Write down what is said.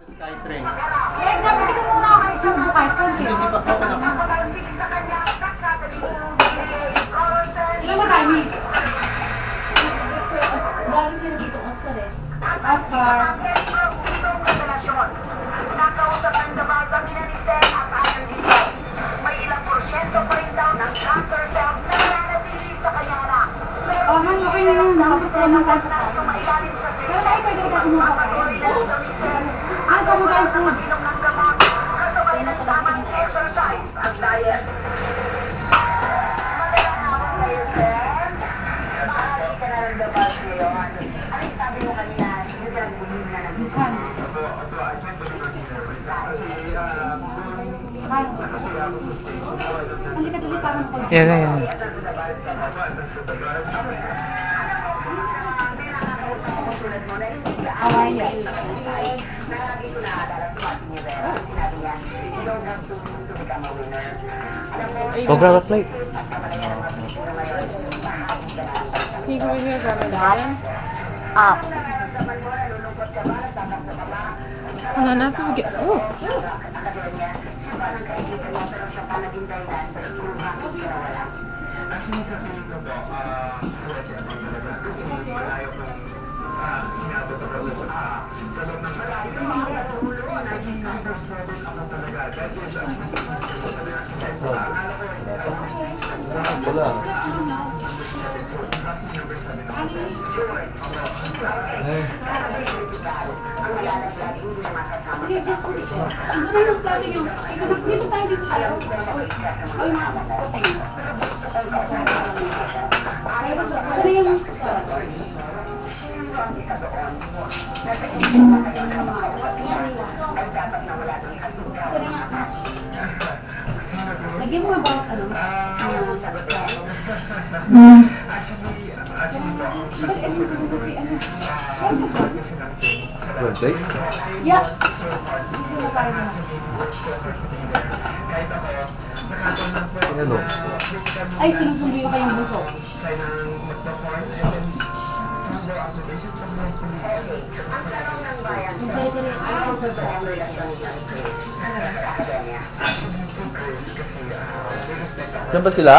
Skytrain. Eh, dapat ka muna ako kayo sa bukay. Hindi pa ako na. Ilan mo tayo, Mi? Dahil sila dito, Oscar eh. Oscar. Nakausapan na ba sa minanisel at ayon dito? May ilang porsyento pa rin daw ng cancer cells na nananatili sa kanya na. Oh, han, okay na yun. Nakapos ko ng cancer. Sumailalim sa Pero tayo pwede ka kumuha pa rin. Ah, kamuha yung food. inom ng gamot, kasabay ng tamang exercise at diet. Magandang hapon kayo, sir. Maaari ka na ng dabas ngayon. Ano yung sabi mo kanina? Yung nagbuhin na nagbuhin. Hindi ka tuloy parang ko. Yan. Awaya. Lagi ko naaalala sa Martin Rivera. Sinabi niya, you don't have to become a winner. Alam mo, Go grab a plate. Can you come in here and grab my napkin? Up. nararamdaman mo, nalulungkot ka ba, natatakot ka ba? Hang on, after we get... Oh! Nakagawa niya, siya parang kaibigan mo, pero siya pa naging dahilan, pero kung bakit siya nawala. Actually, sa tingin ko po, sweat ako talaga kasi malayo kong inabot ako sa loob ng malayo. Ito mga natulo, naging number 7 ako talaga. That is, akala ko, Wala. Ang malalas lagi, hindi na masasama. Ano na yung sabi nyo? Dito tayo dito. Alam ko na mabait ka sa mga kasama mo. Ano yung... Ang isa doon, nasa isip na kayo na makausap niya, ay dapat na wala ng hatugaw. Lagyan mo nga bawat ano? Ang sagot niya, actually po, Ba't ano yung kasi ano? swag kasi ng thing sa Birthday? Yeah. kahit ako, nakatunan po Ano? Ay, sinusundo yung kayong buso. tayo ng mag-perform and then go application sa mga ang tanong ng bayan sa Dali ka rin. ano sa buong relasyon ng Chris sa akademya. actually, two girls kasi, respect ako. Diyan ba sila?